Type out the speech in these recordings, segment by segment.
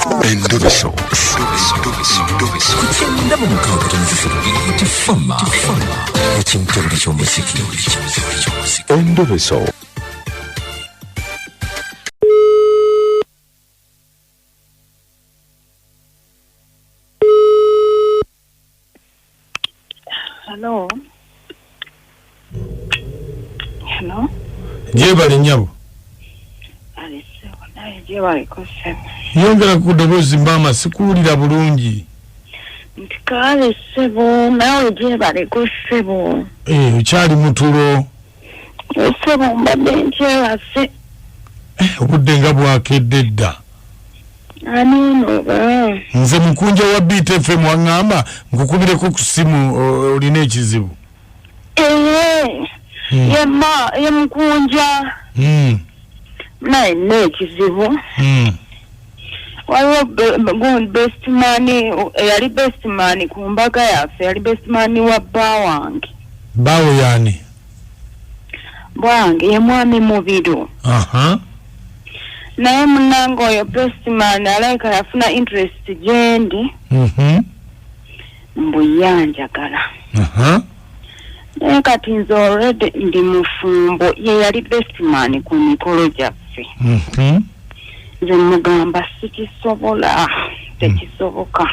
Endobeso. Kutenda mu mukaaga tifama. Ekintu ky'omuziki. Endobeso. Hello. Hello. Jebali nyabo. Jebali kose. Yongera ku ddoboozi mama sikuwulira bulungi. Ntikale sebo nawe jebali kosebo. Ukyali mutulo. Sebo mbadde nkyebase. Obudde nga bwakedde dda. Anino nze mukunja wa BTFM wangamba nkukubireko ku simu olina ekizibu. Ye mukunja. Naye n'ekizibu. Waliwo best man yali best man ku mbaga yaffe yali best man wa bba wange. Bawo yani? Bwange ye mwami Mubiru. Naye munange oyo best man alaika yafuna interest gyendi. Mbuyanjagala. Naye kati nze already ndi mufumbo ye yali best man ku mikolo gyaffe. Nze mugamba sikisobola tekisoboka.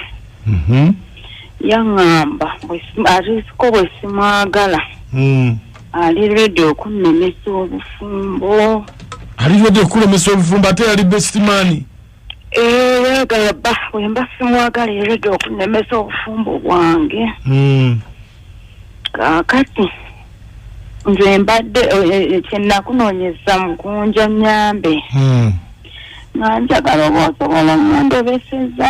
Yaŋŋamba alisiko bwe simwagala. Ali ready okunnemesa obufumbo. Ali ready okulemesa obufumbo ate yali best man. Yagala bba wemba simwagala ready okunnemesa obufumbo bwange. Kakati nze mbadde kyenakunoonyeza mukunja nyambe. Nga njagala oba osobola nondobeseza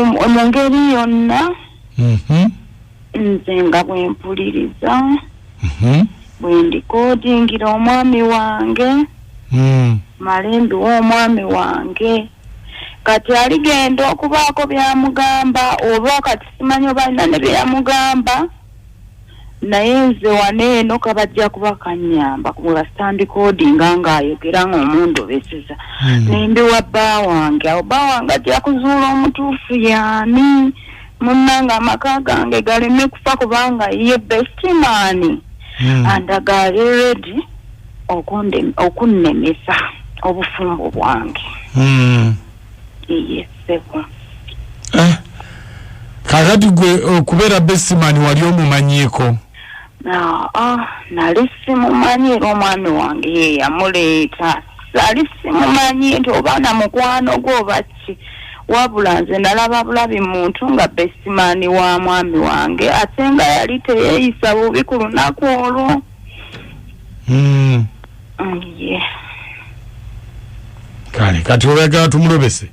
mu ngeri yonna. Nze nga bwe mpuliriza bwe ndikodingira omwami wange malembi w'omwami wange kati aligenda okubaako byamugamba oba kati simanyi oba alina ne byamugamba naye nze waneeno kabajja kuba kanyamba kubula stand codinga ng'ayogera ng'omundobeseza nembi wa bba wange awo bba wange ajja kuzuula omutuufu yaani munnanga amaka gange galeme kufa kubanga ye best man andagala ready okunnemesa obufumbo bwange. Yesebo. Kakati gwe okubeera best man wali omumanyiiko? Nali simumanyiira omwami wange ye yamuleeta. Sali simumanyi nti oba na mukwano gwe oba ki. Wabula nze nalaba bulabi muntu nga best man wa mwami wange ate nga yali teyeeyisa bubi ku lunaku olwo. Kale kati oyagala tumulobese?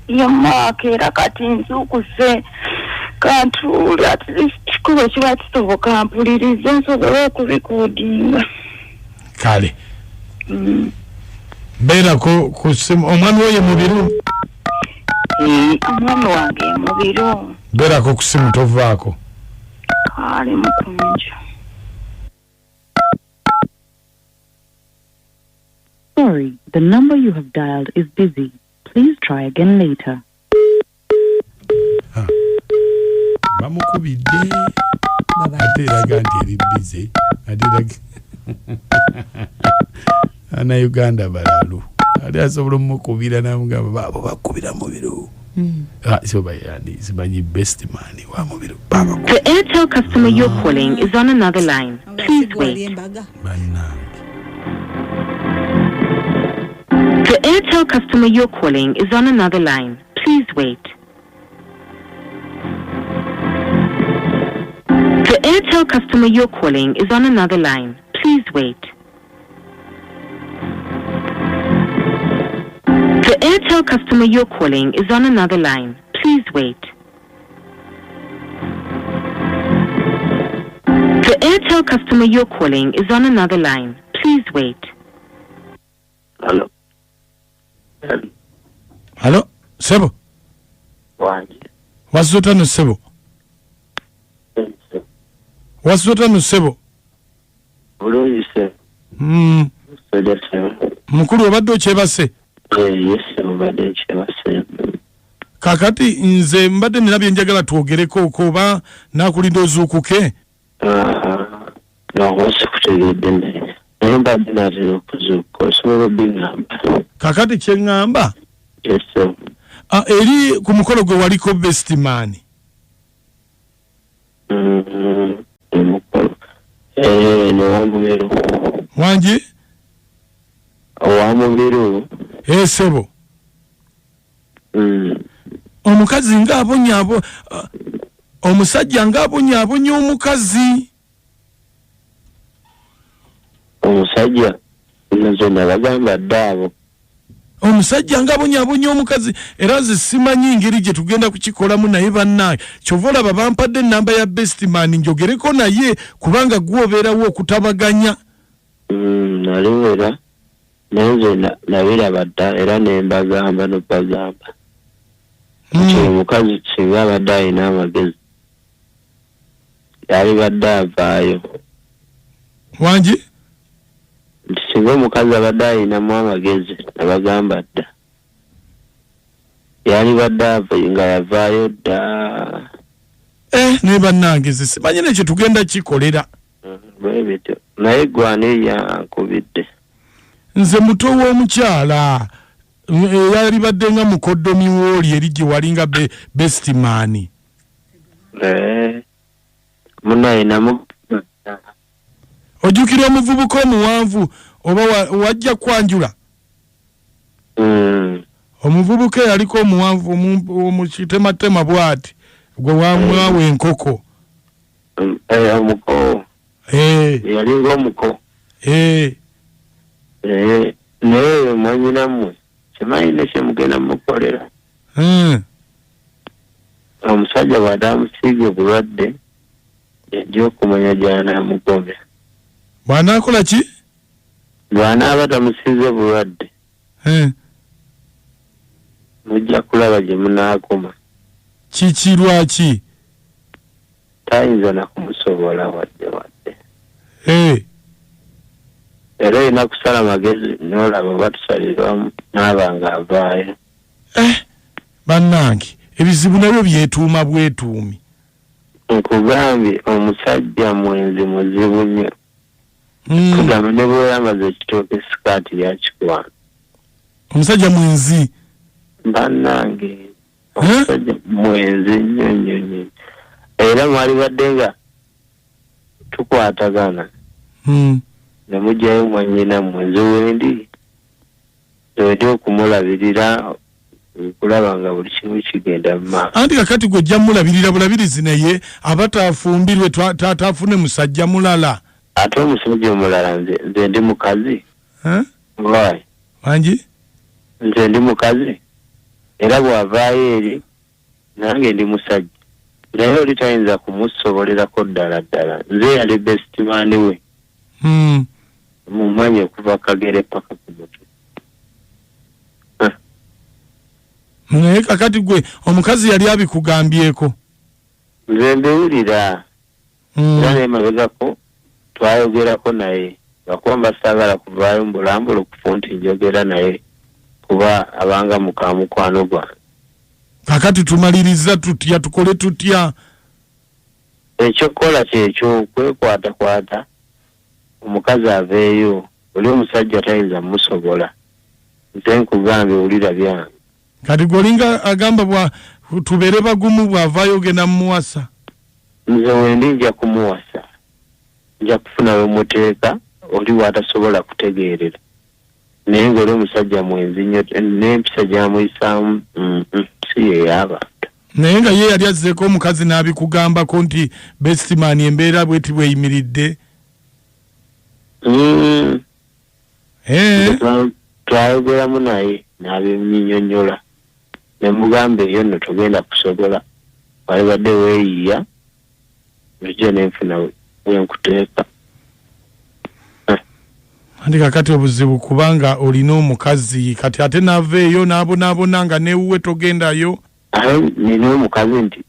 Yammakeera kati nzuukuse kantuuli at least kikuba kiba kisoboka mpulirize nsobole okubikodinga. Kale beerako ku simu omwami oyo Mubiru? Omwami wange Mubiru. Beerako ku simu tovaako. Kale mukunja. Sorry, the number you have dialed is busy. Please try again later. Bamukubidde. Ate eraga nti eri busy. Ana Uganda balalu. Ali asobola omukubira namugamba baabo bakubira Mubiru. So bayani sibanyi best man wa Mubiru. The Airtel customer you're calling is on another line. Please wait. The Airtel customer you're calling is on another line. Please wait. The Airtel customer you're calling is on another line. Please wait. The Airtel customer you're calling is on another line. Please wait. The Airtel customer you're calling is on another line. Please wait. Hello. Hello, Sebo. Wasota no Sebo. Wasota no Sebo. Bulungi se. Mukulu obadde okyebase? Yes, mbadde nkyebase. Kakati nze mbadde nina bye njagala twogereko oba nakulinda ozuukuke? Nongoose kutegedde naye mbadde naatera okuzuuka osobola obiŋŋamba. Kakati kye ŋŋamba? Yes. Eri ku mukolo gwe waliko best man? Omukolo Owamubiru. Wangi? Owamubiru. Sebo. Omukazi ng'abonyaabo omusajja ng'abonyaabonya omukazi. Omusajja zonna bagamba ddaabo. Omusajja ng'abonyaabonya omukazi era nze simanyi ngeri gye tugenda kukikolamu naye bannaaye kyova olaba bampadde ennamba ya best man njogereko naye kubanga gwobeerawo okutabaganya. Naliwera naye nze nabiraba dda era ne mbagamba n'obbagamba. Omukazi singa abadde alina amagezi yali badde avaayo. Wangi? Nti singa omukazi abadde alinamu amagezi nabagamba dda yali badde nga yavaayo dda. Ne bannange ze simanyi nekyo tugenda kikolera. Bwe bityo naye gwane yankubidde. Nze muto w'omukyala yali badde nga mukoddomi wooli eri gye walinga best man. Munaye namu ojjukira omuvubuka omuwanvu oba wajja kwanjula? Omuvubuka yaliko omuwanvu omukitematema bw'ati gwe wamwawa enkoko. Omuko yalinga omuko. Naye mwanyinammwe kimanyi ne kyemugenda mukolera. Omusajja bw'adde amusiiga obulwadde yajja okumanya gy'anaamugomya. Bw'anaakola ki? Bw'anaaba tamusiize bulwadde mujja kulaba gye munaakoma. Kiki lwaki? Tayinza na kumusobola wadde. Era olina kusala magezi n'olaba batusalirwamu n'aba nga avaayo. Bannange ebizibu nabyo byetuuma bwetuumi. Nkugambye omusajja mwenzi muzibu nnyo. Kugamba ne bw'oyambaza ekitooke sikaati yakikwana. Omusajja mwenzi? Bannange omusajja mwenzi nnyo. Era mwali badde nga tukwatagana. Ne mujjayo mwannyina mwenzi wendi. Ewedde okumulabirira kulaba nga buli kimu kigenda mu maaso. Anti kakati gw'ojja mulabirira bulabirizi naye abataafumbirwe taafune musajja mulala. Ate omusajja omulala nze ndi mukazi. Why? Wangi? Nze ndi mukazi. Era bw'avaayo eri nange ndi musajja. Naye oli tayinza kumusobolerako ddala. Nze yali best man we. Mumanye okuva Kagere paka ku mutwe. Naye kakati gwe omukazi yali abikugambyeko? Nze mbiwulira. Era n'emabegako twayogerako naye bakuba saagala kuvaayo mbulambula okufunti njogera naye kuba abanga mukamukwano gwange. Kakati tumaliriza tutya tukole tutya? Ekyokukola kyekyo kwekwatakwata omukazi aveeyo oli omusajja tayinza musobola. Nze nkugambye wulira byange. Kati gwolinga agamba tubeere bagumu bw'avaayo ogenda mumuwasa? Nze wendi nja kumuwasa. Nja kufunawe muteeka oli watasobola kutegeerera. Naye ng'oli omusajja mwenzi nnyo n'empisa gy'amuyisaamu si ye y'abantu. Naye nga ye yali azzeeko omukazi n'abikugambako nti best man embeera bweti bweyimiridde? Twayogeramu naye n'abimnyonyola. Ne mugamba eyo nno togenda kusobola. Wali badde weeyiya bulijjo n'enfuna wenkuteeka. Andi kakati obuzibu kubanga olina omukazi kati ate n'aveeyo n'abonaabona nga n'ewuwe togendayo. Nina omukazi nti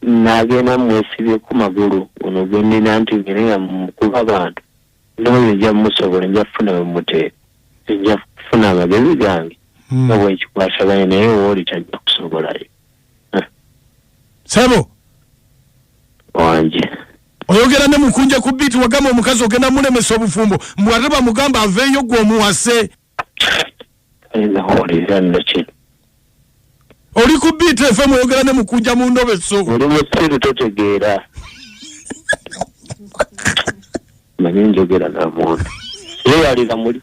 n'agenda mwesibye ku magulu ono gwe nnina nti ngere nga mukuba abantu. N'oyo nja musobola nja kufuna we muteeka. Nja kufuna amagezi gange nga bwenkikwasaganya naye wooli tajja kusobolayo. Sebo Wanje oyogera ne mukunja ku biiti wagamba omukazi ogenda mulemesa obufumbo mbwate bamugamba aveeyo gwe omuwase. Oli ku biiti efe muyogera ne mukunja mu ndobeso. Oli musiru totegeera. Manyi njogera na muntu. Yeyalira muli.